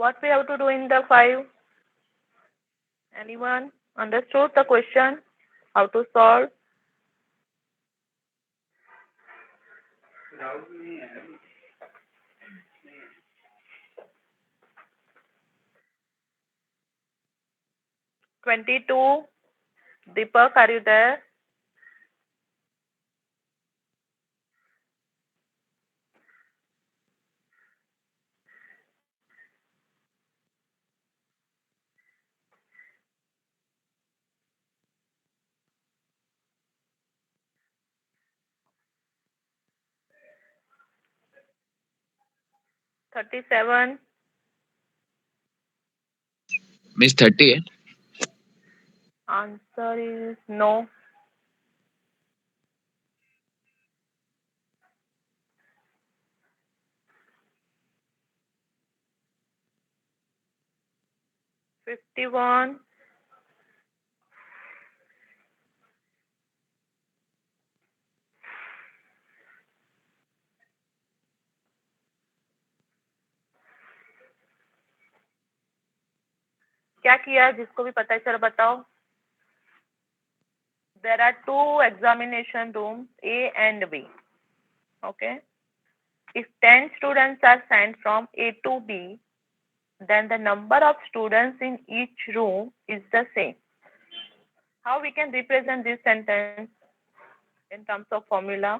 What we have to do in the 5? Anyone understood the question? How to solve? Twenty-two. Deepak, are you there? 37. Miss 38. Answer is no. 51. क्या किया जिसको भी पता है चलो बताओ. There are two examination rooms, A and B. Okay. If 10 students are sent from A to B, then the number of students in each room is the same. How we can represent this sentence in terms of formula?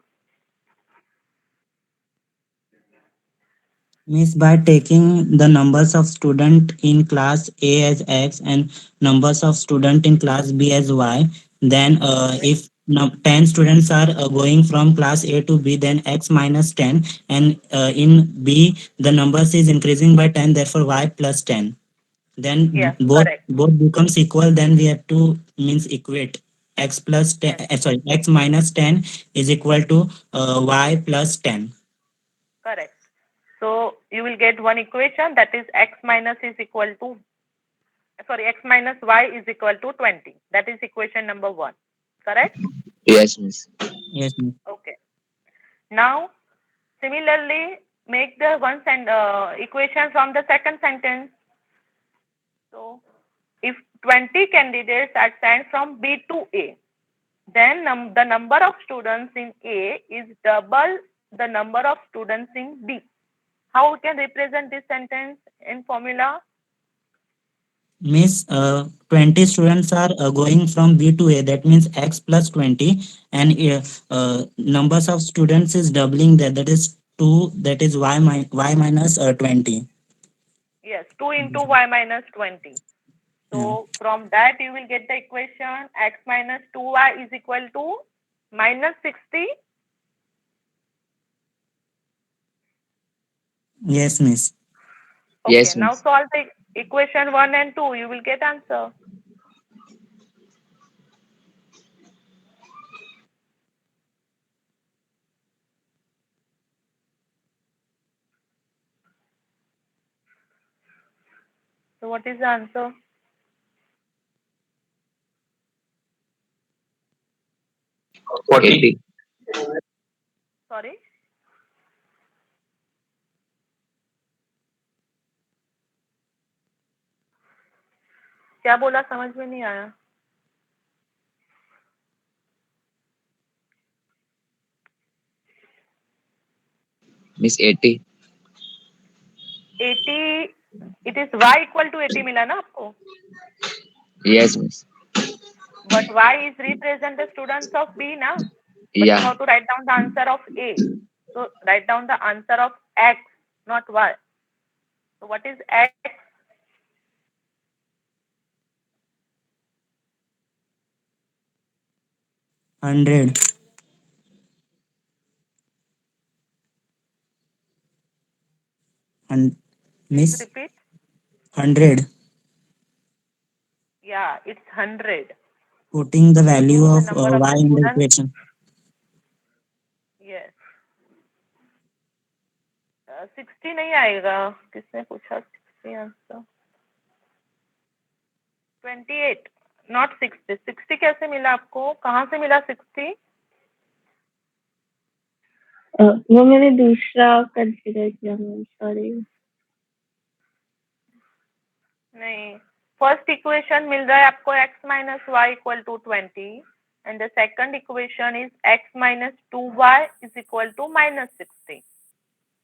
Means by taking the numbers of student in class A as X and numbers of student in class B as Y, then if 10 students are going from class A to B, then X minus 10, and in B the numbers is increasing by 10, therefore Y plus 10. Then Yes, both correct. both becomes equal, then we have to means equate X plus 10, Yes, sorry, X minus 10 is equal to Y plus 10. correct. So you will get one equation, that is x minus is equal to, sorry, x minus y is equal to 20. That is equation number 1. Correct? Yes, Miss. Yes, miss. Okay. Now, similarly, make the equation from the second sentence. So, if 20 candidates are sent from B to A, then the number of students in A is double the number of students in B. How we can represent this sentence in formula? Miss, 20 students are going from B to A. That means X plus 20, and numbers of students is doubling that. That is 2. That is Y minus 20. Yes, 2 into y minus 20. Yeah. So from that you will get the equation x minus 2y is equal to minus 60. Yes, miss. Okay, Yes, now Miss. solve the equation 1 and 2. You will get answer. So what is the answer? 80. Sorry. क्या बोला समझ में नहीं आया. Miss 80. 80. It is y equal to 80 मिला ना आपको. Yes, Miss. But y is represent the students of B now. But you Yeah. have to write down the answer of A. So write down the answer of x, not y. So what is x? 100. And Please miss, repeat. 100. Yeah, it's 100. Putting the value So the of number of Y in the students, equation. yes. 60 नहीं आएगा. किसने पूछा 60 answer? 28, not 60. 60 कैसे मिला आपको? कहाँ से मिला 60? वो मैंने दूसरा कंसीडर किया मैम, सॉरी. नहीं, फर्स्ट इक्वेशन मिल रहा है आपको x minus y equal to 20 and the second equation is x minus 2y is equal to minus 60.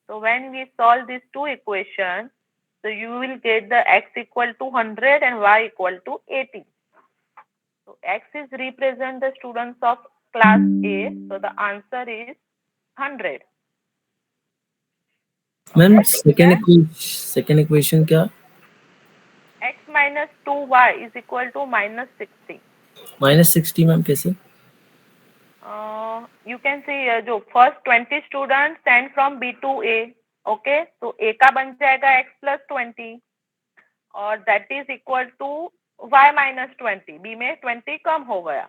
So when we solve these two equations, so you will get the x equal to 100 and y equal to 80. So x is represent the students of class A. So the answer is 100. Ma'am Okay, second equation क्या? x minus 2y is equal to minus 60. -60 ma'am कैसे? You can see जो first 20 students sent from B to A. Okay, तो A का बन जाएगा x plus 20 और that is equal to y minus 20. B में 20 कम हो गया,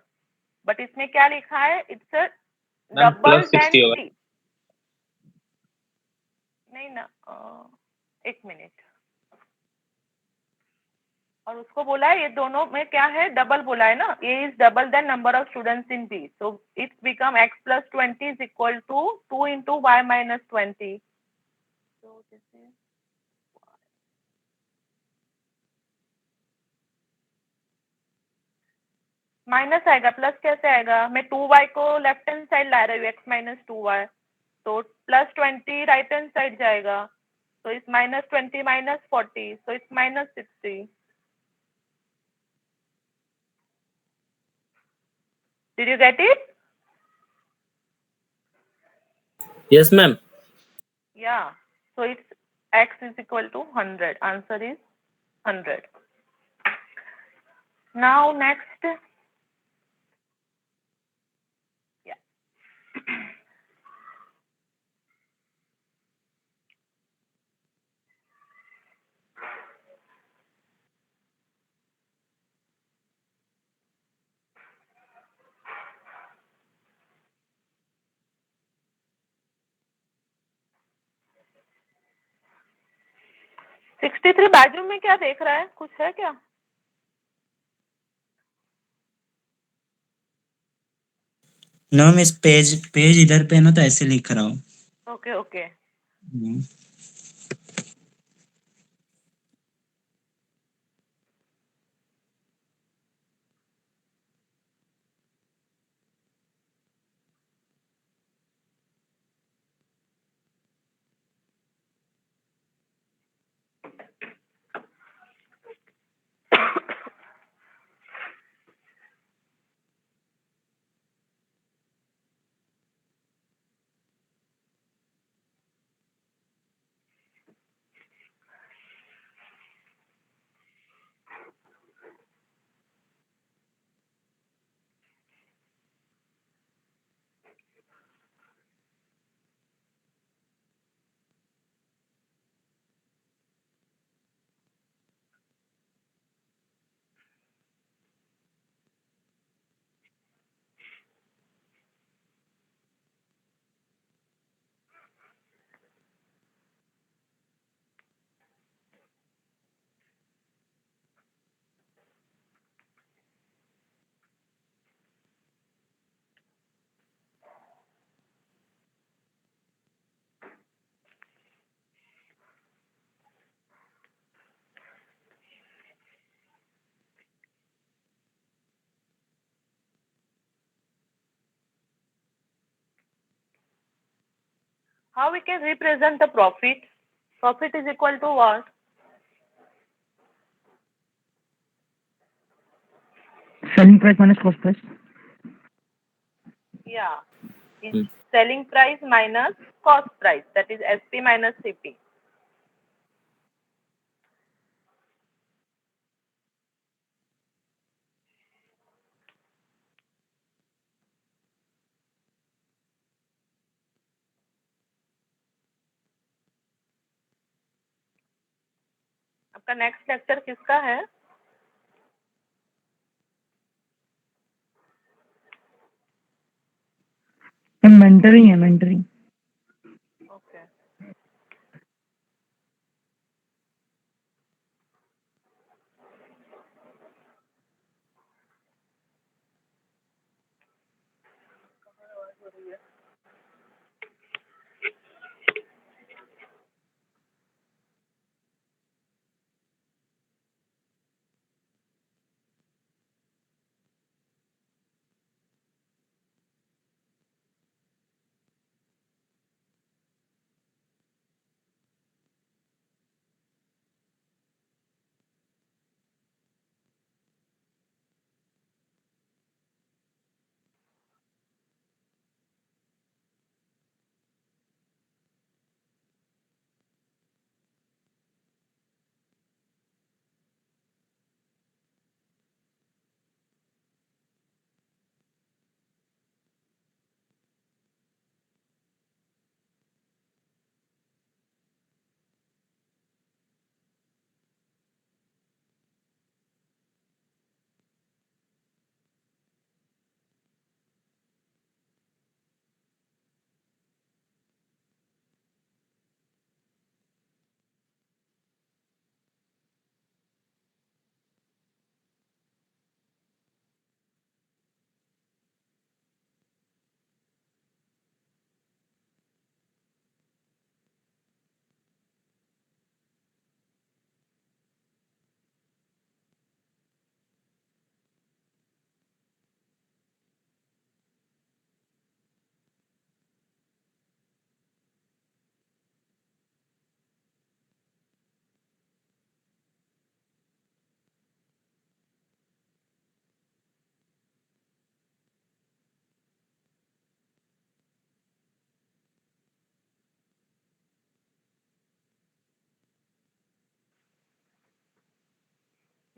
बट इसमें क्या लिखा है? It's a double than C. नहीं ना, एक मिनट, और उसको बोला है ये दोनों में क्या है, डबल बोला है ना, A is double than number of students in B, so it become x plus 20 is equal to 2 into y minus 20. So this is minus आएगा, प्लस कैसे आएगा? मैं 2y को लेफ्ट हैंड साइड ला रही हूँ, x माइनस 2y, तो plus 20 right hand side जाएगा, तो इस minus 20 minus 40, so it's minus 60. Did you get it? Yes ma'am. Yeah. So it's x is equal to 100. Answer is 100. Now next. Yeah. 63 बाजू में क्या देख रहा है, कुछ है क्या? नो मिस, पेज इधर पे है ना, तो ऐसे लिख रहा हूँ. Okay okay. Hmm. How we can represent the profit? Profit is equal to what? Selling price minus cost price. Yeah. It's selling price minus cost price. That is SP minus CP. आपका next lecture किसका है? Mentoring है, mentoring. Okay.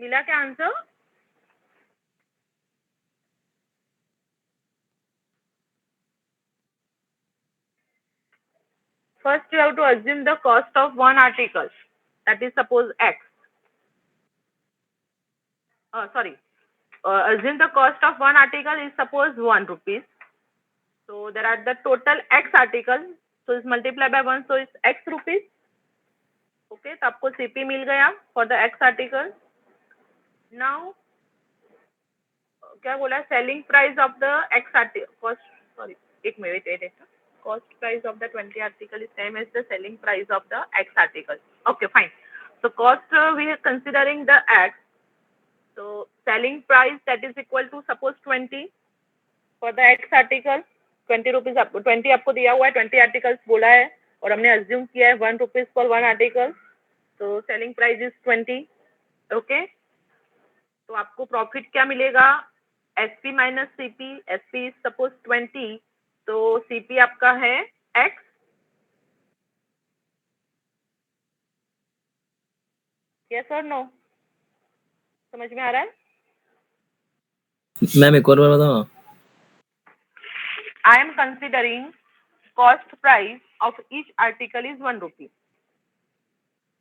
मिला क्या answer? First, you have to assume the cost of one article. That is, suppose X. Assume the cost of one article is suppose 1 rupees. So there are the total X article. So it's multiplied by 1. So it's X rupees. Okay, तो आपको CP मिल गया for the X article. Now, क्या बोला? Selling price of the X article. Cost. Sorry, एक minute wait. Cost price of the 20 article is same as the selling price of the X article. Okay, fine. So cost we are considering the X. So selling price that is equal to suppose 20 for the X article. 20 rupees आपको 20 आपको दिया हुआ है, 20 articles बोला है और हमने assume किया है 1 rupees for one article. So selling price is 20. Okay. तो आपको प्रॉफिट क्या मिलेगा? SP minus CP. SP is suppose 20. तो CP आपका है X. Yes or no? समझ में आ रहा है? मैम एक और बार बताओ. I am considering cost price of each article is 1 rupee.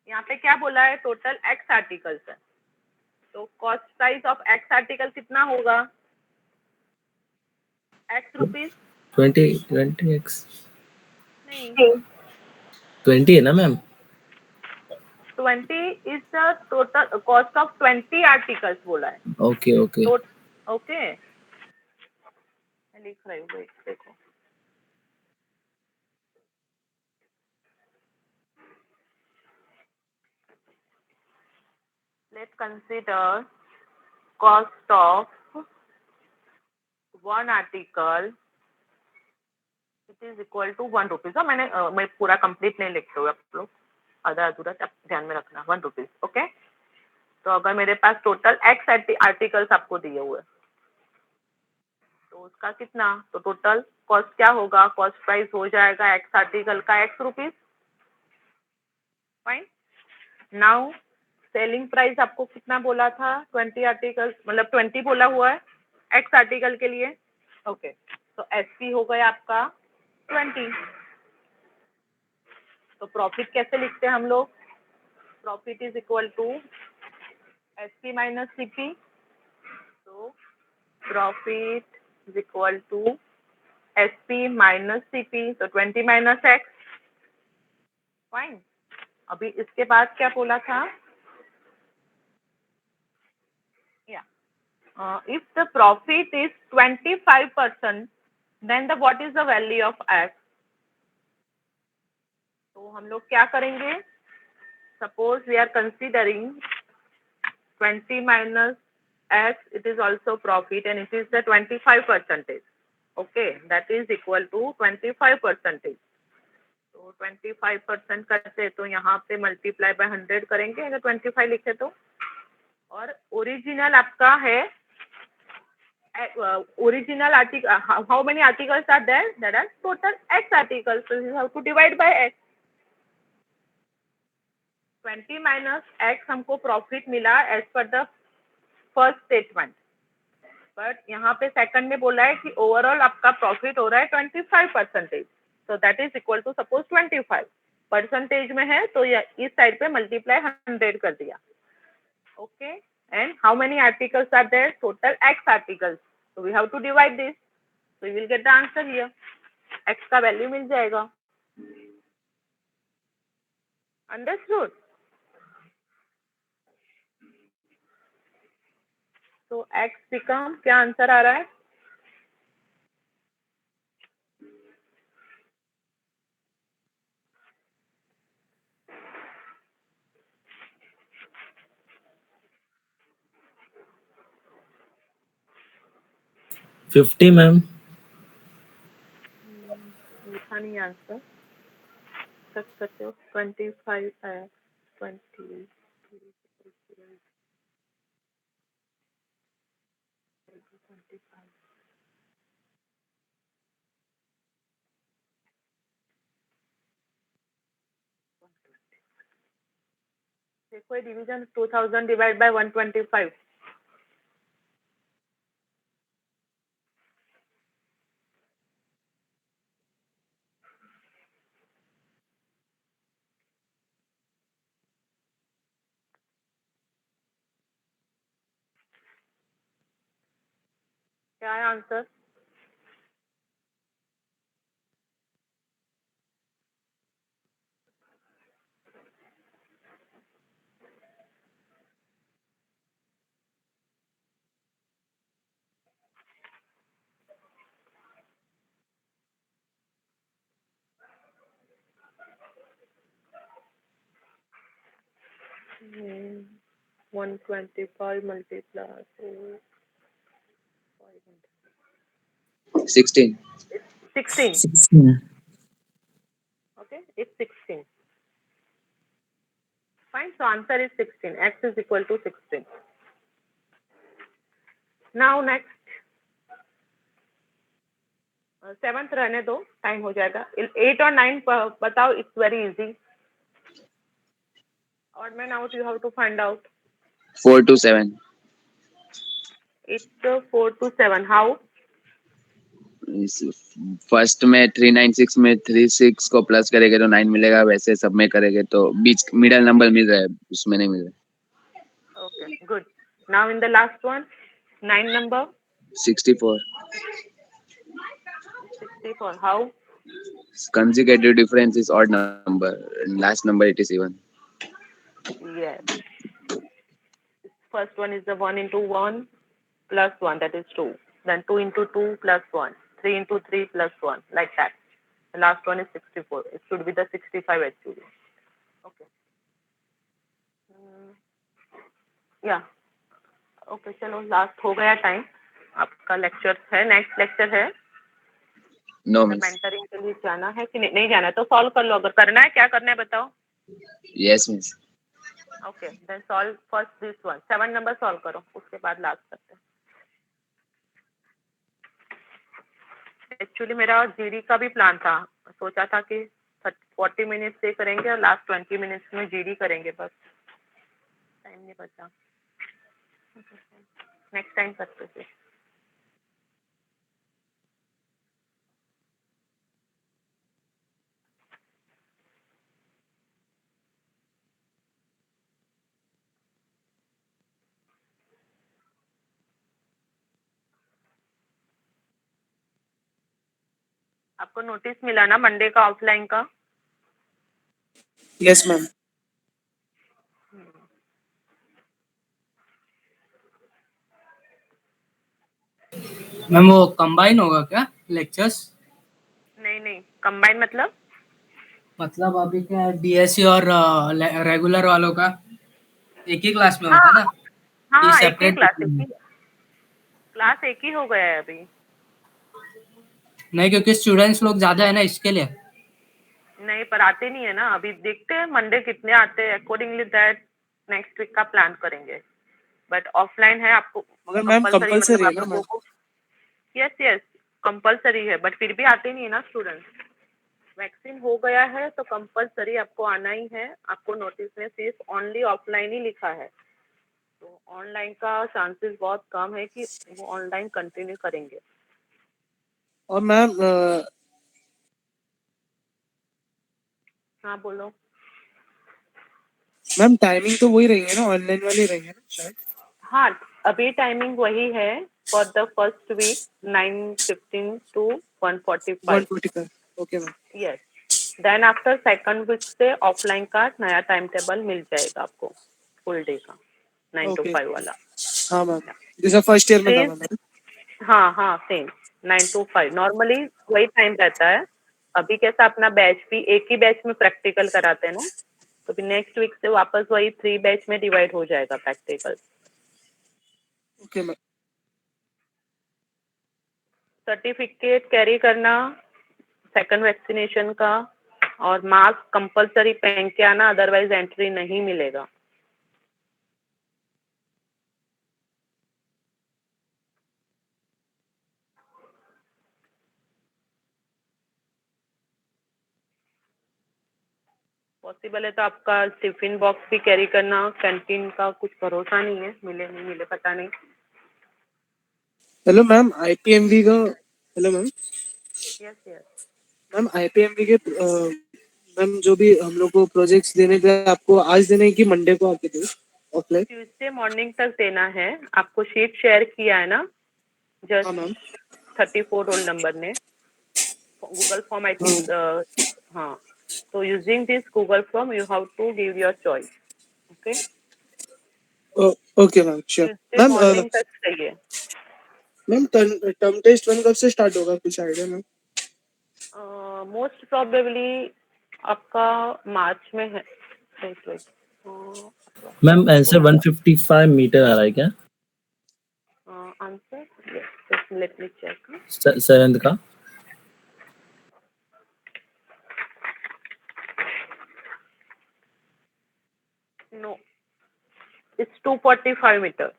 यहाँ पे क्या बोला है? टोटल X आर्टिकल्स है. तो cost price of X article कितना होगा? X रुपीज 20x नहीं, 20 है ना ma'am? 20 is the total cost of 20 articles बोला है. ओके. ओके, मैं लिख रही हूँ, wait, देखो. Let's consider cost of one article. It is equal to 1 rupees. मैं पूरा कंप्लीट नहीं लिखते हुए, आप लोग आधा अधूरा ध्यान में रखना. 1 रुपीज. ओके. तो अगर मेरे पास टोटल X आर्टिकल्स आपको दिए हुए तो उसका कितना? तो टोटल कॉस्ट क्या होगा? कॉस्ट प्राइस हो जाएगा X आर्टिकल का X rupees. Fine. Now selling price आपको कितना बोला था? 20 आर्टिकल मतलब 20 बोला हुआ है X आर्टिकल के लिए. ओके. तो SP हो गया आपका 20. तो प्रॉफिट कैसे लिखते हैं हम लोग? Profit is equal to SP minus CP. तो profit is equal to SP minus CP. तो 20 माइनस X. फाइन. अभी इसके बाद क्या बोला था? If the profit is 25%, then the what is the value of X? तो हम लोग क्या करेंगे? Suppose we are considering 20 minus X, it is also profit and it is the 25%. Okay, that is equal to 25%. तो 25% करते तो यहाँ पे मल्टीप्लाई बाय 100 करेंगे अगर 25 लिखे तो. और ओरिजिनल आपका है original article. How many articles are there? There are total X articles. So you have to divide by X. 20 minus X हमको प्रॉफिट मिला as per the first statement. But यहाँ पे सेकंड में बोला है कि ओवरऑल आपका प्रॉफिट हो रहा है 25%. So that is equal to suppose 25 percentage में है तो इस साइड पे मल्टीप्लाई 100 कर दिया. Okay. And how many articles are there? Total X articles. So we have to divide this. So we will get the answer here. X का value मिल जाएगा. Understood? So X become क्या answer आ रहा है? $50 ma'am. लिखा नहीं answer. Check करते हो. 25 है. 20. देखो ये डिवीजन 2000 डिवाइड बाय 125. क्या है answer? Hmm, 125 multiplied 16. 16. 16. Okay, it's 16. Fine, so answer is 16. X is equal to 16. Now next, seventh रहने दो, टाइम हो जाएगा. 8 और 9 बताओ. It's very easy. Odd man out, you have to find out. 4 to 7. It's 4 to 7. How? First में 396 में 36 को plus करेंगे तो 9 मिलेगा, वैसे सब में करेंगे तो बीच मिडल नंबर मिल रहा है, उसमें नहीं मिल रहा. Okay, good. Now in the last one, 9 number. 64. 64. How? Consecutive difference is odd number, and last number it is even. Yes. First one is the 1 into 1 plus 1, that is 2. Then 2 into 2 plus 1. 3 into 3 plus 1, like that. The last one is 64. It should be the 65 actually. Okay. Yeah. Okay, चलो last हो गया time. आपका lecture है, next lecture है. No miss. Mentoring के लिए जाना है कि नहीं जाना है तो सॉल्व कर लो. अगर करना है, क्या करना है बताओ. Yes miss. Okay, then solve first this one. 7 number solve करो, उसके बाद लास्ट करते हैं. एक्चुअली मेरा जीडी का भी प्लान था. सोचा था कि 40 मिनट से करेंगे और लास्ट 20 मिनट्स में जीडी करेंगे, बस टाइम नहीं बचा. नेक्स्ट टाइम करते थे. आपको नोटिस मिला ना मंडे का ऑफलाइन का? Yes ma'am. मैम वो कंबाइन होगा क्या लेक्चर्स? नहीं नहीं, कंबाइन मतलब अभी क्या है, बीएससी और रेगुलर वालों का एक ही क्लास में होता हाँ ना? ये हाँ, एक ही सेपरेट क्लास एक ही हो गया है अभी. नहीं, क्योंकि स्टूडेंट्स लोग ज्यादा है ना, इसके लिए. नहीं, पर आते नहीं है ना अभी. देखते हैं मंडे कितने आते हैं. अकॉर्डिंगली दैट नेक्स्ट वीक का प्लान करेंगे. बट ऑफलाइन है आपको मगर मैम कंपलसरी, मतलब कंपलसरी है आप ना लोगों मैम? को. यस यस, कंपलसरी है, बट फिर भी आते नहीं है ना स्टूडेंट्स. वैक्सीन हो गया है तो कंपलसरी आपको आना ही है. आपको नोटिस में सिर्फ ओनली ऑफलाइन ही लिखा है, तो ऑनलाइन का चांसेस बहुत कम है कि वो ऑनलाइन कंटिन्यू करेंगे. और मैम हाँ बोलो. मैम टाइमिंग तो वही रहेंगे ना, ऑनलाइन वाली रहेंगे ना शायद? हाँ, अभी टाइमिंग वही है for the first week, 9:15 to 1:45. 145. Okay ma'am. Yes. Then after second week से ऑफलाइन का नया टाइम टेबल मिल जाएगा आपको, फुल डे का 9 to ओके. 5 वाला. हाँ मैम, जैसा फर्स्ट ईयर में था मैम. हाँ हाँ, सेम 9 to 5 नॉर्मली वही टाइम रहता है. अभी कैसा अपना बैच भी एक ही बैच में प्रैक्टिकल कराते हैं ना, तो फिर नेक्स्ट वीक से वापस वही 3 बैच में डिवाइड हो जाएगा practical. Okay ma'am. Certificate carry करना सेकंड वैक्सीनेशन का, और मास्क कंपलसरी पहन के आना, अदरवाइज एंट्री नहीं मिलेगा. पॉसिबल है तो आपका टिफिन बॉक्स भी कैरी करना, कैंटीन का कुछ भरोसा नहीं है, मिले नहीं मिले पता नहीं। हेलो मैम, आईपीएमबी का, hello ma'am, yes yes, ma'am IPMB के मैम जो भी हम लोग को प्रोजेक्ट्स देने थे, आपको आज देने हैं कि मंडे को आके दे ऑफलाइन? ट्यूसडे मॉर्निंग तक देना है। आपको शीट शेयर किया है ना हाँ जस्ट मैम। 34 रोल नंबर ने, गूगल फॉर्म आई थिंक। हाँ, तो using this Google form you have to give your choice. Okay, okay ma'am, sure. Tuesday ma'am morning तक चाहिए। मैम टर्म टेस्ट वन कब से स्टार्ट होगा, कुछ आइडिया मैम? मोस्ट प्रोबेबली आपका मार्च में है। wait, wait. Ma'am answer 155 metre आ रहा है क्या answer yes, let me check. Seventh का? No, it's 245 metre.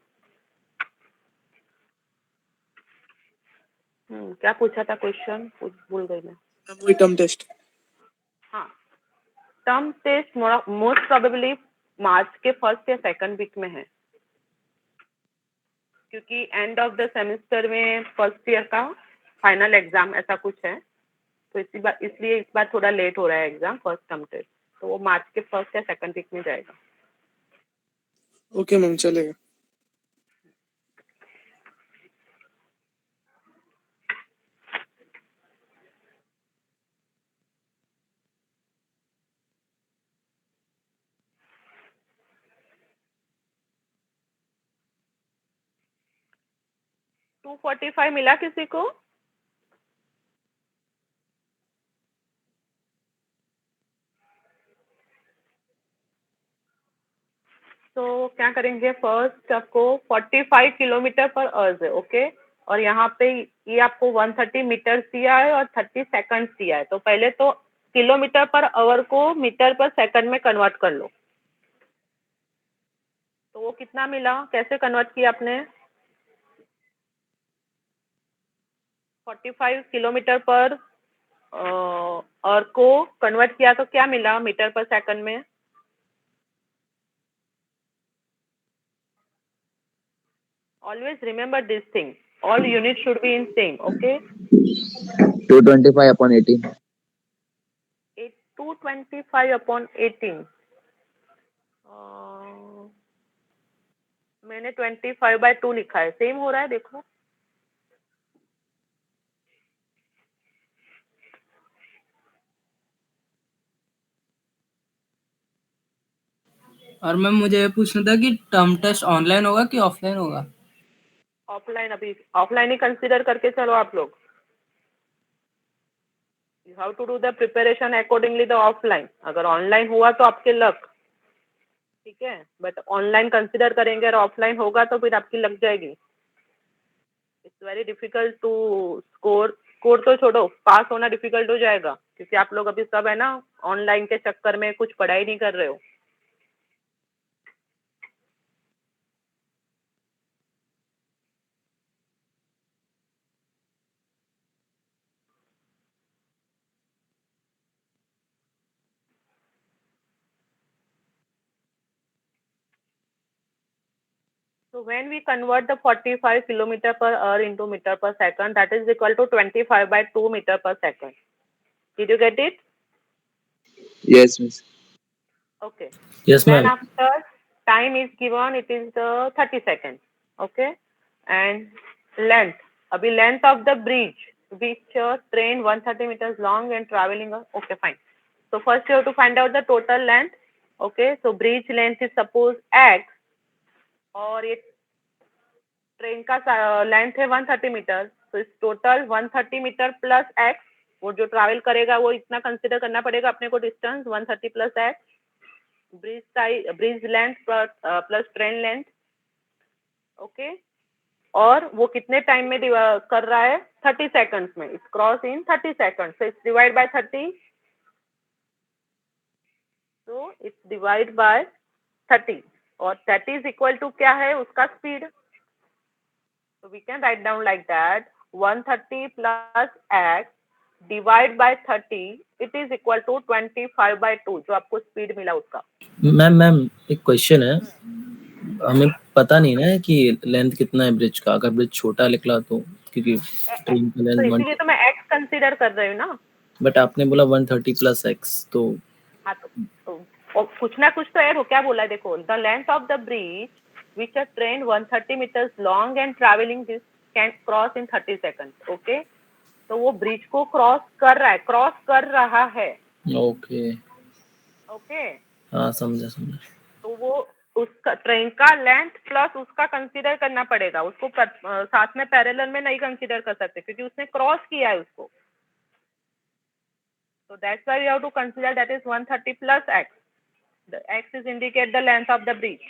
क्या पूछा था क्वेश्चन, भूल गई मैं। वही टर्म टेस्ट। हाँ, term test most probably March के फर्स्ट या सेकंड वीक में है, क्योंकि एंड ऑफ द सेमेस्टर में फर्स्ट ईयर का फाइनल एग्जाम ऐसा कुछ है, तो इसलिए इस बार थोड़ा लेट हो रहा है एग्जाम फर्स्ट टर्म टेस्ट, तो वो मार्च के फर्स्ट या सेकंड वीक में जाएगा। ओके मैम, चलेगा। टू 245 मिला किसी को? तो क्या करेंगे, फर्स्ट आपको 45 किलोमीटर पर आवर है, ओके, और यहाँ पे ये आपको 130 मीटर दिया है और 30 सेकंड्स दिया है, तो पहले तो किलोमीटर पर आवर को मीटर पर सेकंड में कन्वर्ट कर लो। तो वो कितना मिला, कैसे कन्वर्ट किया आपने? 45 किलोमीटर पर आवर को कन्वर्ट किया तो क्या मिला मीटर पर सेकंड में? Always remember this thing. All units should be in same. Okay. 225/18. 225/18. मैंने 25/2 लिखा है, सेम हो रहा है देखो। और मैम मुझे ये पूछना था कि टर्म टेस्ट ऑनलाइन होगा कि ऑफलाइन होगा? ऑफलाइन, अभी ऑफलाइन ही कंसीडर करके चलो आप लोग। You have to do the preparation accordingly the offline. अगर ऑनलाइन हुआ तो आपके लक, ठीक है, बट ऑनलाइन कंसीडर करेंगे और ऑफलाइन होगा तो फिर आपकी लग जाएगी। It's very difficult to score तो छोड़ो, पास होना डिफिकल्ट हो जाएगा, क्योंकि आप लोग अभी सब है ना ऑनलाइन के चक्कर में कुछ पढ़ाई नहीं कर रहे हो। So when we convert the 45 kilometer per hour into meter per second, that is equal to 25/2 meter per second. Did you get it? Yes, miss. Okay. Yes Then ma'am. after time is given, it is the 30 seconds. Okay. And length. Abhi length of the bridge, which train 130 meters long and traveling. Okay, fine. So first you have to find out the total length. Okay. So bridge length is suppose x, और ये train का length है 130 metre, तो इस total 130 metre plus x, वो जो travel करेगा वो इतना कंसीडर करना पड़ेगा अपने को, distance 130 plus x, bridge length plus train length. Okay, और वो कितने टाइम में कर रहा है? 30 सेकंड्स में। It's cross in 30 seconds, so it's divide by 30, so it's divide by 30, और 30 इज इक्वल टू क्या है उसका speed. So we can write down like that 130 plus x divide by 30 it is equal to 25/2 जो आपको speed मिला उसका। Ma'am एक question है, हमें पता नहीं ना है कि लेंथ कितना है ब्रिज का, अगर ब्रिज छोटा निकला तो, क्योंकि ट्रेन का तो लेंथ इसीलिए तो मैं x कंसीडर कर रही हूँ ना। बट आपने बोला 130 प्लस x, तो हाँ तो और कुछ ना कुछ तो ऐड हो, क्या बोला है देखो, the length of the bridge which a train 130 metres long and travelling this can cross in 30 seconds. Okay, तो वो ब्रिज को क्रॉस कर रहा है। ओके ओके, हाँ समझा। तो वो उसका ट्रेन का लेंथ प्लस उसका कंसीडर करना पड़ेगा, उसको साथ में पैरेलल में नहीं कंसीडर कर सकते क्योंकि उसने क्रॉस किया है उसको। So that's why we have to consider that is 130 plus x. The x is indicate the length of the bridge.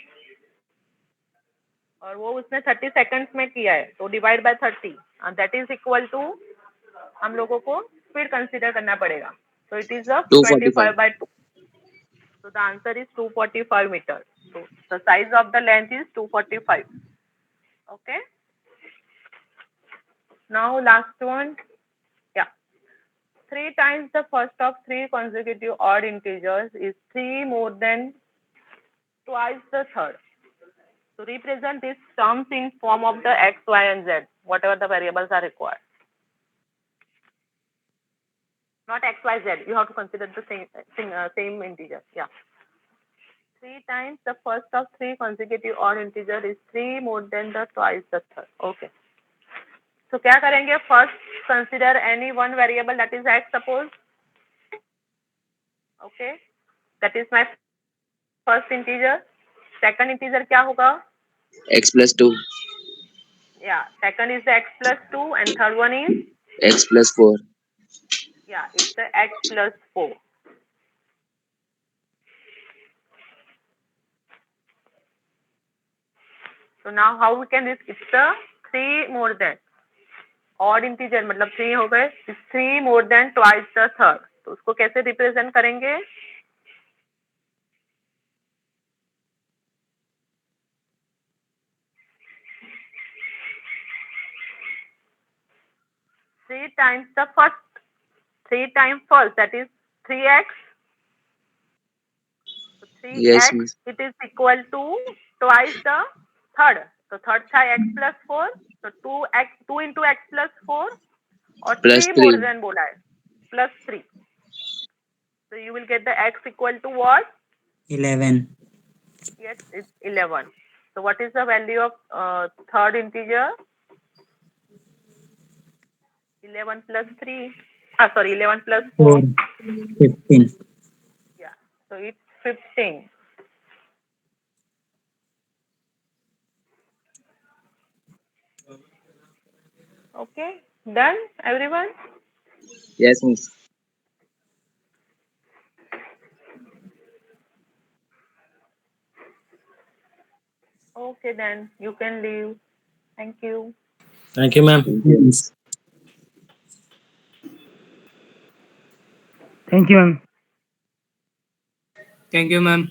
और वो उसने 30 seconds में किया है, तो divide by 30 and that is equal to हम लोगों को स्पीड कंसीडर करना पड़ेगा। So it is a 25/2. So the answer is 245 meters. So the size of the length is 245. Okay. Now last one. Yeah. 3 times the first of 3 consecutive odd integers is 3 more than twice the third. To represent these terms in form of the x, y, and z, whatever the variables are required. Not x, y, z. You have to consider the same integer. Yeah. 3 times the first of 3 consecutive odd integer is 3 more than the twice the third. Okay. So क्या करेंगे? First consider any one variable that is x, suppose. Okay. That is my first integer. Second integer क्या होगा? x plus 2, Yeah. Second is the x plus 2 and third one is? x plus 4. Yeah, it's the x plus 4. So now how we can this? It's the 3 more than odd integer, मतलब 3 हो गए, it's 3 more than twice the third. तो उसको कैसे represent करेंगे? Three times first, that is 3x. So 3x, Yes, miss. it is equal to twice the third. So third था x plus 4. So 2 into x plus 4 और Plus 3 more 3. than बोला है, plus 3. So you will get the x equal to what? 11. Yes, it's 11. So what is the value of third integer? 11 plus 3. 11 plus 4. 15. Yeah. So it's 15. Okay. Done, everyone? Yes, miss. Okay, then you can leave. Thank you. Thank you, ma'am. Yes. Thank you, ma'am. Thank you, ma'am.